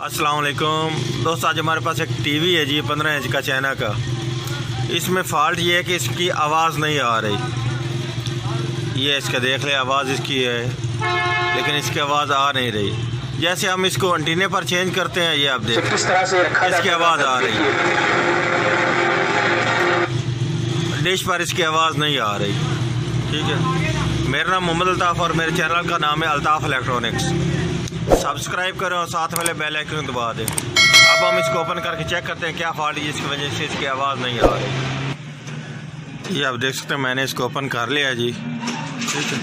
अस्सलाम वालेकुम दोस्त, आज हमारे पास एक टीवी है जी 15 इंच का चाइना का। इसमें फ़ॉल्ट ये है कि इसकी आवाज़ नहीं आ रही। ये इसका देख ले, आवाज़ इसकी है लेकिन इसकी आवाज़ आ नहीं रही। जैसे हम इसको एंटीने पर चेंज करते हैं, ये आप देख किस तरह से इसकी आवाज़ आ रही है, डिश पर इसकी आवाज़ नहीं आ रही। ठीक है, मेरा नाम मोहम्मद अल्ताफ़ और मेरे चैनल का नाम है अल्ताफ़ इलेक्ट्रॉनिक्स। सब्सक्राइब करें और साथ वाले बेल आइकन दबा दें। अब हम इसको ओपन करके चेक करते हैं क्या फॉल्ट है जिसकी वजह से इसकी आवाज़ नहीं आ रही। ये आप देख सकते हैं, मैंने इसको ओपन कर लिया जी। ठीक है,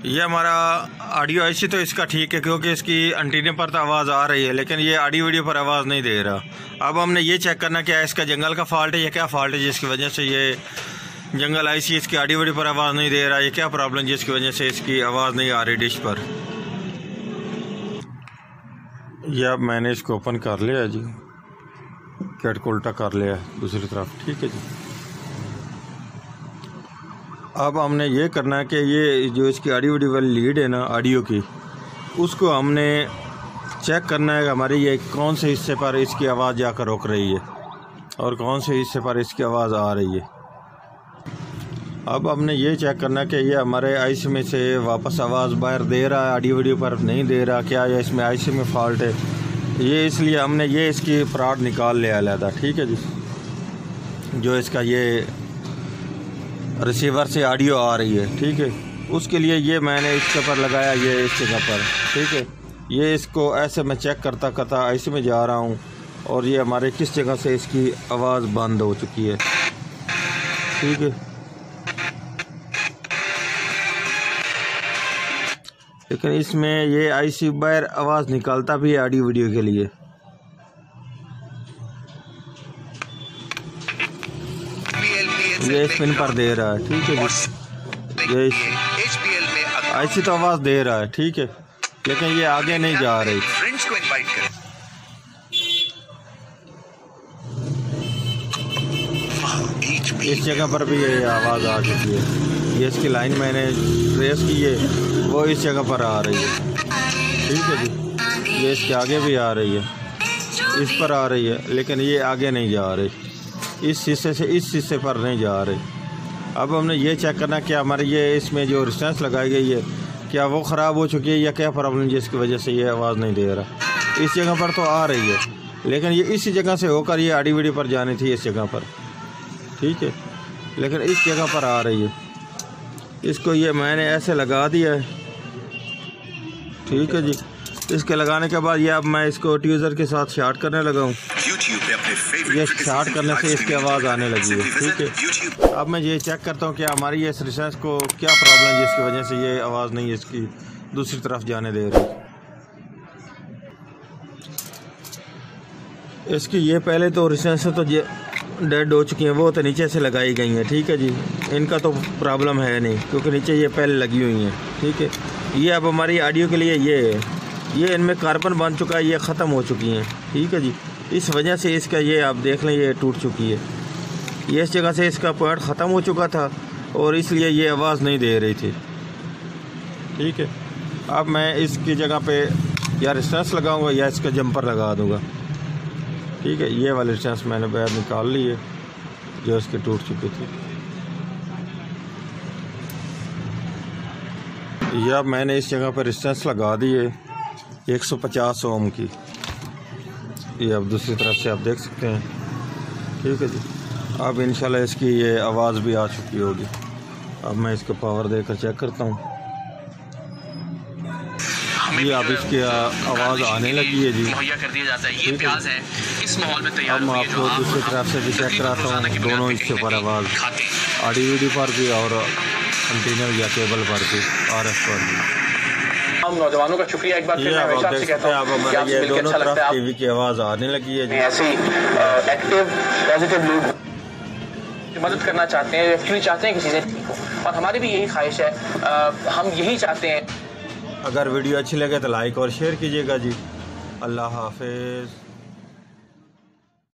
ये हमारा ऑडियो आईसी तो इसका ठीक है क्योंकि इसकी एंटीने पर तो आवाज़ आ रही है, लेकिन ये ऑडियो वीडियो पर आवाज़ नहीं दे रहा। अब हमने ये चेक करना क्या है, इसका जंगल का फॉल्ट है या क्या फॉल्ट है जिसकी वजह से ये जंगल आईसी इसकी ऑडियो वीडियो पर आवाज़ नहीं दे रहा। ये क्या प्रॉब्लम जिसकी वजह से इसकी आवाज़ नहीं आ रही डिश पर। यह अब मैंने इसको ओपन कर लिया जी, कैट को उल्टा कर लिया दूसरी तरफ। ठीक है जी, अब हमने ये करना है कि ये जो इसकी ऑडियो वीडियो वाली लीड है ना ऑडियो की, उसको हमने चेक करना है कि हमारी ये कौन से हिस्से पर इसकी आवाज़ जाकर रोक रही है और कौन से हिस्से पर इसकी आवाज़ आ रही है। अब हमने ये चेक करना है कि ये हमारे आईसी में से वापस आवाज़ बाहर दे रहा है, ऑडियो वीडियो पर नहीं दे रहा, क्या ये इसमें आईसी में फ़ॉल्ट है। ये इसलिए हमने ये इसकी फ्रॉड निकाल लिया अलहदा। ठीक है जी, जो इसका ये रिसीवर से ऑडियो आ रही है, ठीक है, उसके लिए ये मैंने इसके ऊपर लगाया, ये इस जगह पर। ठीक है, ये इसको ऐसे मैं चेक करता करता आईसी में जा रहा हूँ और ये हमारे किस जगह से इसकी आवाज़ बंद हो चुकी है। ठीक है, लेकिन इसमें ये आईसी बाहर आवाज़ निकालता भी है ऑडियो वीडियो के लिए। ये स्पिन पर दे रहा है। ठीक है जी, ये आईसी तो आवाज़ दे रहा है, ठीक है, लेकिन ये आगे नहीं जा रही। इस जगह पर भी ये आवाज़ आ चुकी है। ये इसकी लाइन मैंने ट्रेस की है, वो इस जगह पर आ रही है। ठीक है जी, ये इसके आगे भी आ रही है, इस पर आ रही है, लेकिन ये आगे नहीं जा रही, इस हिस्से से इस हिस्से पर नहीं जा रही। अब हमने ये चेक करना कि हमारे ये इसमें जो रेजिस्टेंस लगाई गई है क्या वो ख़राब हो चुकी है या क्या प्रॉब्लम जिसकी वजह से ये आवाज़ नहीं दे रहा। इस जगह पर तो आ रही है, लेकिन ये इसी जगह से होकर ये ऑडियो वीडियो पर जानी थी इस जगह पर। ठीक है, लेकिन इस जगह पर आ रही है। इसको ये मैंने ऐसे लगा दिया है। ठीक है जी, इसके लगाने के बाद ये अब मैं इसको ट्यूज़र के साथ शॉर्ट करने लगा हूँ। ये शॉर्ट करने से इसकी आवाज़ आने लगी है। ठीक है, अब मैं ये चेक करता हूँ कि हमारी ये रेजिस्टेंस को क्या प्रॉब्लम है जिसकी वजह से ये आवाज़ नहीं इसकी दूसरी तरफ जाने दे रही। इसकी ये पहले तो रेजिस्टेंस तो डेड हो चुकी हैं, वो तो नीचे से लगाई गई हैं। ठीक है जी, इनका तो प्रॉब्लम है नहीं क्योंकि नीचे ये पहले लगी हुई हैं। ठीक है, ये अब हमारी ऑडियो के लिए ये है, ये इनमें कार्बन बन चुका है, ये ख़त्म हो चुकी हैं। ठीक है जी, इस वजह से इसका ये आप देख लें ये टूट चुकी है। ये इस जगह से इसका पॉइंट ख़त्म हो चुका था और इसलिए ये आवाज़ नहीं दे रही थी। ठीक है, अब मैं इसकी जगह पे या रेजिस्टेंस लगाऊंगा या इसका जंपर लगा दूंगा। ठीक है, ये वाली रेजिस्टेंस मैंने बाहर निकाल ली है जो इसकी टूट चुकी थी। यह मैंने इस जगह पर रेजिस्टेंस लगा दी है 150 ओम की। ये अब दूसरी तरफ से आप देख सकते हैं। ठीक है जी, अब इंशाल्लाह इसकी ये आवाज़ भी आ चुकी होगी। अब मैं इसको पावर देकर चेक करता हूँ। ये अब इसकी आवाज़ आने लगी है जी। ठीक है, इस माहौल में तैयार अब मैं आपको दूसरी तरफ से भी चेक कराता हूँ, दोनों हिस्से पर आवाज़ ऑडियो वीडियो पर भी और एंटीना या केबल पर भी, RF पर भी। हम नौजवानों का शुक्रिया एक बार फिर हमेशा आपसे कहता हूं कि आपसे मिलकर अच्छा लगता है। टीवी की आवाज़ आने लगी है जी। ऐसी एक्टिव पॉजिटिव लोग मदद करना चाहते हैं, एक्चुअली चाहते हैं कि चीज़ें ठीक हो, और हमारी भी यही ख्वाहिश है। हम यही चाहते हैं। अगर वीडियो अच्छी लगे तो लाइक और शेयर कीजिएगा जी। अल्लाह हाफिज़।